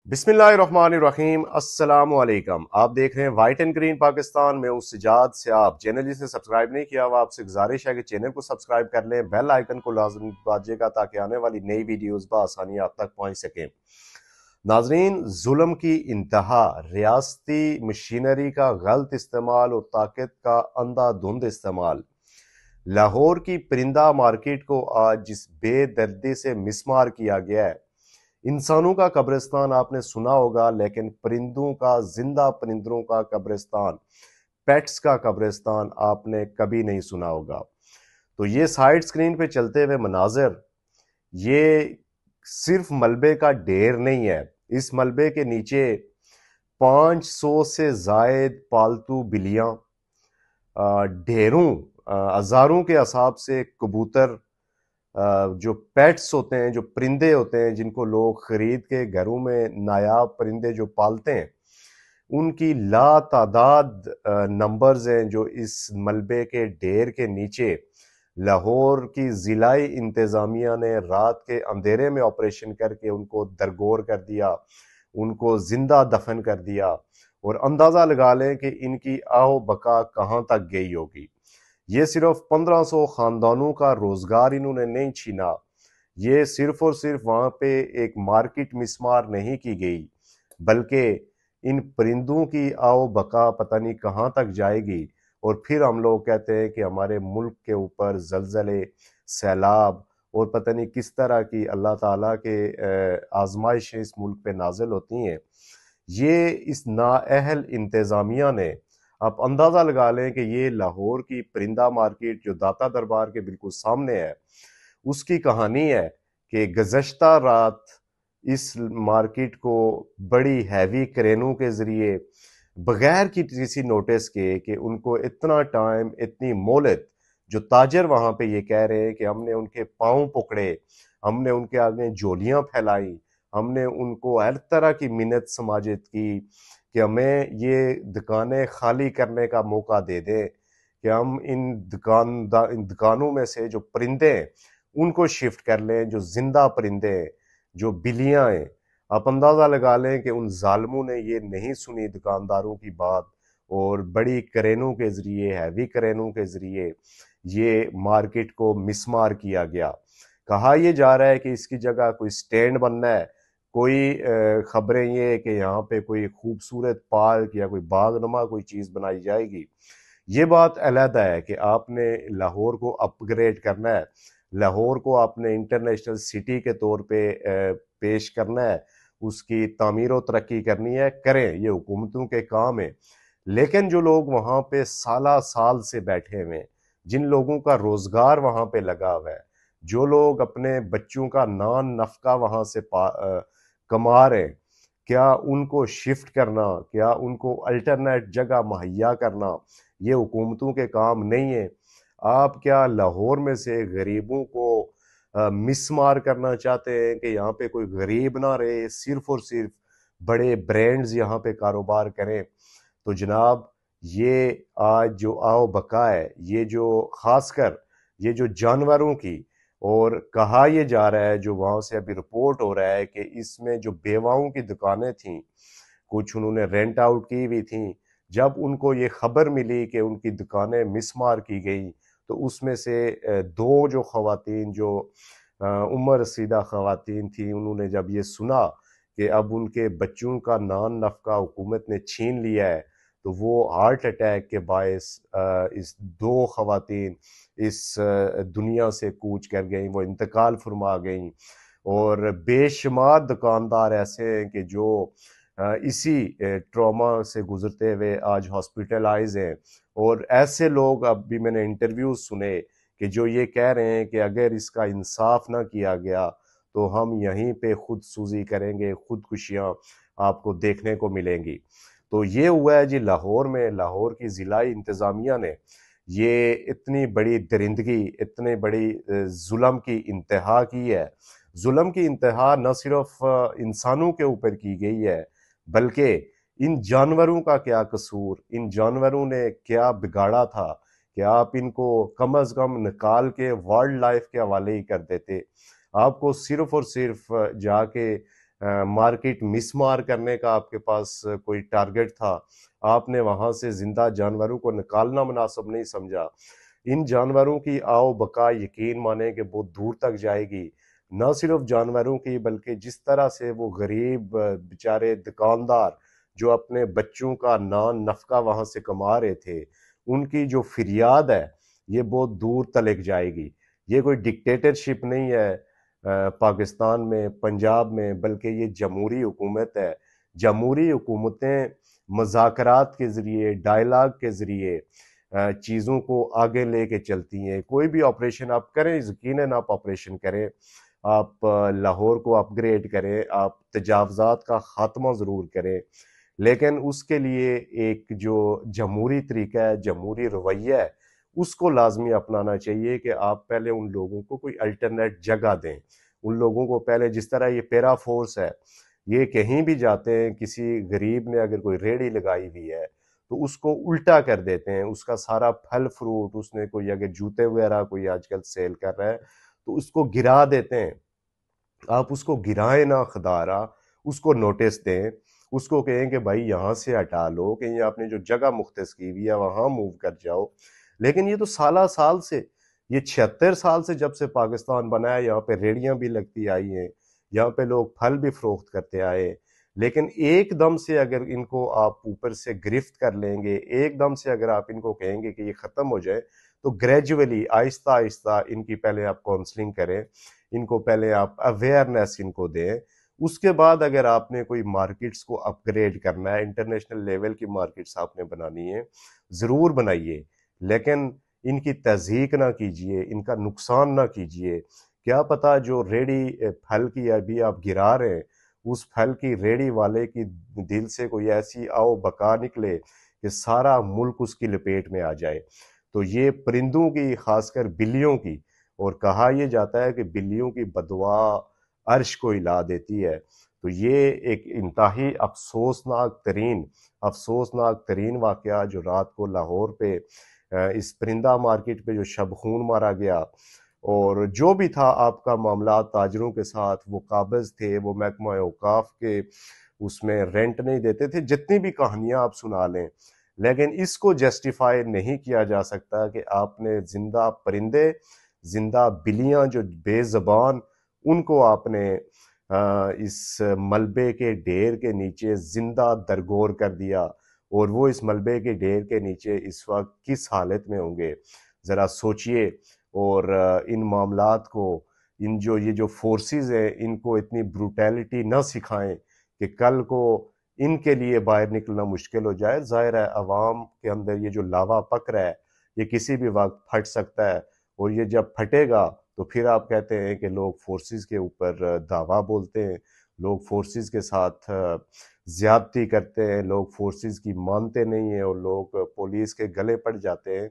بسم اللہ الرحمن الرحیم۔ السلام علیکم، آپ دیکھ رہے ہیں وائٹ اینڈ گرین پاکستان میں ہوں سجاد سے۔ آپ چینل جس نے سبسکرائب نہیں کیا ہوا، آپ سے گزارش ہے کہ چینل کو سبسکرائب کر لیں، بیل آئیکن کو لازمی باجے گا تاکہ آنے والی نئی ویڈیوز بآسانی آپ تک پہنچ سکیں۔ ناظرین، ظلم کی انتہا، ریاستی مشینری کا غلط استعمال اور طاقت کا اندھا دھند استعمال۔ لاہور کی پرندہ مارکیٹ کو آج جس بے دردی سے مسمار کیا گیا ہے، انسانوں کا قبرستان آپ نے سنا ہوگا، لیکن پرندوں کا، زندہ پرندوں کا قبرستان، پیٹس کا قبرستان آپ نے کبھی نہیں سنا ہوگا۔ تو یہ سائیڈ سکرین پہ چلتے ہوئے مناظر، یہ صرف ملبے کا ڈھیر نہیں ہے۔ اس ملبے کے نیچے 500 سے زائد پالتو بلیاں، ڈھیروں، ہزاروں کے حساب سے کبوتر، جو پیٹس ہوتے ہیں، جو پرندے ہوتے ہیں جن کو لوگ خرید کے گھروں میں نایاب پرندے جو پالتے ہیں، ان کی لا تعداد نمبرز ہیں جو اس ملبے کے ڈھیر کے نیچے لاہور کی ضلعی انتظامیہ نے رات کے اندھیرے میں آپریشن کر کے ان کو درگور کر دیا، ان کو زندہ دفن کر دیا، اور اندازہ لگا لیں کہ ان کی آہو بقا کہاں تک گئی ہوگی۔ یہ صرف 1500 خاندانوں کا روزگار انہوں نے نہیں چھینا، یہ صرف اور صرف وہاں پہ ایک مارکیٹ مسمار نہیں کی گئی، بلکہ ان پرندوں کی آو بقا پتہ نہیں کہاں تک جائے گی۔ اور پھر ہم لوگ کہتے ہیں کہ ہمارے ملک کے اوپر زلزلے، سیلاب اور پتہ نہیں کس طرح کی اللہ تعالیٰ کے آزمائشیں اس ملک پہ نازل ہوتی ہیں۔ یہ اس نااہل انتظامیہ نے، آپ اندازہ لگا لیں کہ یہ لاہور کی پرندہ مارکیٹ جو داتا دربار کے بالکل سامنے ہے، اس کی کہانی ہے کہ گزشتہ رات اس مارکیٹ کو بڑی ہیوی کرینوں کے ذریعے، بغیر کسی نوٹس کے، کہ ان کو اتنا ٹائم، اتنی مہلت، جو تاجر وہاں پہ یہ کہہ رہے ہیں کہ ہم نے ان کے پاؤں پکڑے، ہم نے ان کے آگے جولیاں پھیلائیں، ہم نے ان کو ہر طرح کی منت سماجت کی کہ ہمیں یہ دکانیں خالی کرنے کا موقع دے دیں، کہ ہم ان دکانوں میں سے جو پرندے ہیں ان کو شفٹ کر لیں، جو زندہ پرندے ہیں، جو بلیاں ہیں۔ آپ اندازہ لگا لیں کہ ان ظالموں نے یہ نہیں سنی دکانداروں کی بات، اور بڑی کرینوں کے ذریعے، ہیوی کرینوں کے ذریعے یہ مارکیٹ کو مسمار کیا گیا۔ کہا یہ جا رہا ہے کہ اس کی جگہ کوئی سٹینڈ بننا ہے، کوئی خبریں یہ ہے کہ یہاں پہ کوئی خوبصورت پارک یا کوئی باغ نما کوئی چیز بنائی جائے گی۔ یہ بات علیحدہ ہے کہ آپ نے لاہور کو اپ گریڈ کرنا ہے، لاہور کو آپ نے انٹرنیشنل سٹی کے طور پہ پیش کرنا ہے، اس کی تعمیر و ترقی کرنی ہے، کریں، یہ حکومتوں کے کام ہے۔ لیکن جو لوگ وہاں پہ سالہ سال سے بیٹھے ہوئے ہیں، جن لوگوں کا روزگار وہاں پہ لگا ہوا ہے، جو لوگ اپنے بچوں کا نان نفقہ وہاں سے کما رہے ہیں، کیا ان کو شفٹ کرنا، کیا ان کو الٹرنیٹ جگہ مہیا کرنا یہ حکومتوں کے کام نہیں ہے؟ آپ کیا لاہور میں سے غریبوں کو مسمار کرنا چاہتے ہیں کہ یہاں پہ کوئی غریب نہ رہے، صرف اور صرف بڑے برینڈز یہاں پہ کاروبار کریں؟ تو جناب، یہ آج جو آو بقا ہے، یہ جو خاص کر یہ جو جانوروں کی، اور کہا یہ جا رہا ہے، جو وہاں سے ابھی رپورٹ ہو رہا ہے کہ اس میں جو بیواؤں کی دکانیں تھیں، کچھ انہوں نے رینٹ آؤٹ کی ہوئی تھیں، جب ان کو یہ خبر ملی کہ ان کی دکانیں مسمار کی گئی، تو اس میں سے دو جو خواتین، جو عمر رسیدہ خواتین تھیں، انہوں نے جب یہ سنا کہ اب ان کے بچوں کا نان نفقہ حکومت نے چھین لیا ہے، تو وہ ہارٹ اٹیک کے باعث اس دو خواتین اس دنیا سے کوچ کر گئیں، وہ انتقال فرما گئیں۔ اور بے شمار دکاندار ایسے ہیں کہ جو اسی ٹراما سے گزرتے ہوئے آج ہاسپٹلائز ہیں، اور ایسے لوگ، اب بھی میں نے انٹرویوز سنے کہ جو یہ کہہ رہے ہیں کہ اگر اس کا انصاف نہ کیا گیا تو ہم یہیں پہ خود سوزی کریں گے، خودکشیاں آپ کو دیکھنے کو ملیں گی۔ تو یہ ہوا ہے جی لاہور میں، لاہور کی ضلعی انتظامیہ نے یہ اتنی بڑی درندگی، اتنی بڑی ظلم کی انتہا کی ہے۔ ظلم کی انتہا نہ صرف انسانوں کے اوپر کی گئی ہے، بلکہ ان جانوروں کا کیا قصور، ان جانوروں نے کیا بگاڑا تھا کہ آپ ان کو کم از کم نکال کے وائلڈ لائف کے حوالے ہی کر دیتے۔ آپ کو صرف اور صرف جا کے مارکیٹ مسمار کرنے کا آپ کے پاس کوئی ٹارگٹ تھا، آپ نے وہاں سے زندہ جانوروں کو نکالنا مناسب نہیں سمجھا۔ ان جانوروں کی آؤ بقا یقین مانیں کہ بہت دور تک جائے گی، نہ صرف جانوروں کی بلکہ جس طرح سے وہ غریب بیچارے دکاندار جو اپنے بچوں کا نان نفقہ وہاں سے کما رہے تھے، ان کی جو فریاد ہے یہ بہت دور تلک جائے گی۔ یہ کوئی ڈکٹیٹرشپ نہیں ہے پاکستان میں، پنجاب میں، بلکہ یہ جمہوری حکومت ہے۔ جمہوری حکومتیں مذاکرات کے ذریعے، ڈائلاگ کے ذریعے چیزوں کو آگے لے کے چلتی ہیں۔ کوئی بھی آپریشن آپ کریں، یقیناً آپ آپریشن کریں، آپ لاہور کو اپ گریڈ کریں، آپ تجاوزات کا خاتمہ ضرور کریں، لیکن اس کے لیے ایک جو جمہوری طریقہ ہے، جمہوری رویہ ہے، اس کو لازمی اپنانا چاہیے کہ آپ پہلے ان لوگوں کو کوئی الٹرنیٹ جگہ دیں۔ ان لوگوں کو پہلے، جس طرح یہ پیرا فورس ہے، یہ کہیں بھی جاتے ہیں، کسی غریب نے اگر کوئی ریڑھی لگائی ہوئی ہے تو اس کو الٹا کر دیتے ہیں، اس کا سارا پھل فروٹ، اس نے کوئی اگر جوتے وغیرہ کوئی آج کل سیل کر رہا ہے تو اس کو گرا دیتے ہیں۔ آپ اس کو گرائیں نہ خدارہ، اس کو نوٹس دیں، اس کو کہیں کہ بھائی یہاں سے ہٹا لو، کہیں آپ نے جو جگہ مختص کی ہوئی ہے وہاں موو کر جاؤ۔ لیکن یہ تو سالہ سال سے، یہ 76 سال سے جب سے پاکستان بنا ہے، یہاں پہ ریڑیاں بھی لگتی آئی ہیں، یہاں پہ لوگ پھل بھی فروخت کرتے آئے، لیکن ایک دم سے اگر ان کو آپ اوپر سے گرفت کر لیں گے، ایک دم سے اگر آپ ان کو کہیں گے کہ یہ ختم ہو جائے، تو گریجولی آہستہ آہستہ ان کی پہلے آپ کونسلنگ کریں، ان کو پہلے آپ اویئرنیس ان کو دیں۔ اس کے بعد اگر آپ نے کوئی مارکیٹس کو اپ گریڈ کرنا ہے، انٹرنیشنل لیول کی مارکیٹس آپ نے بنانی ہے، ضرور بنائیے، لیکن ان کی تضحیک نہ کیجئے، ان کا نقصان نہ کیجئے۔ کیا پتا جو ریڑھی پھل کی ابھی آپ گرا رہے ہیں، اس پھل کی ریڑھی والے کی دل سے کوئی ایسی آؤ بقا نکلے کہ سارا ملک اس کی لپیٹ میں آ جائے۔ تو یہ پرندوں کی، خاص کر بلیوں کی، اور کہا یہ جاتا ہے کہ بلیوں کی بددعا عرش کو ہلا دیتی ہے، تو یہ ایک انتہائی افسوسناک ترین واقعہ جو رات کو لاہور پہ اس پرندہ مارکیٹ پہ جو شب خون مارا گیا، اور جو بھی تھا آپ کا معاملات تاجروں کے ساتھ، وہ قابض تھے، وہ محکمہ اوقاف کے اس میں رینٹ نہیں دیتے تھے، جتنی بھی کہانیاں آپ سنا لیں، لیکن اس کو جسٹیفائی نہیں کیا جا سکتا کہ آپ نے زندہ پرندے، زندہ بلیاں جو بے زبان، ان کو آپ نے اس ملبے کے ڈھیر کے نیچے زندہ درگور کر دیا، اور وہ اس ملبے کے ڈھیر کے نیچے اس وقت کس حالت میں ہوں گے، ذرا سوچئے۔ اور ان معاملات کو، یہ جو فورسز ہیں، ان کو اتنی بروٹیلٹی نہ سکھائیں کہ کل کو ان کے لیے باہر نکلنا مشکل ہو جائے۔ ظاہر ہے عوام کے اندر یہ جو لاوا پک رہا ہے، یہ کسی بھی وقت پھٹ سکتا ہے، اور یہ جب پھٹے گا تو پھر آپ کہتے ہیں کہ لوگ فورسز کے اوپر دعویٰ بولتے ہیں، لوگ فورسز کے ساتھ زیادتی کرتے ہیں، لوگ فورسز کی مانتے نہیں ہیں، اور لوگ پولیس کے گلے پڑ جاتے ہیں۔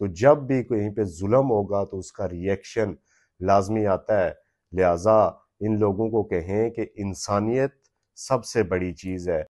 تو جب بھی کہیں پہ ظلم ہوگا تو اس کا ریئیکشن لازمی آتا ہے، لہٰذا ان لوگوں کو کہیں کہ انسانیت سب سے بڑی چیز ہے۔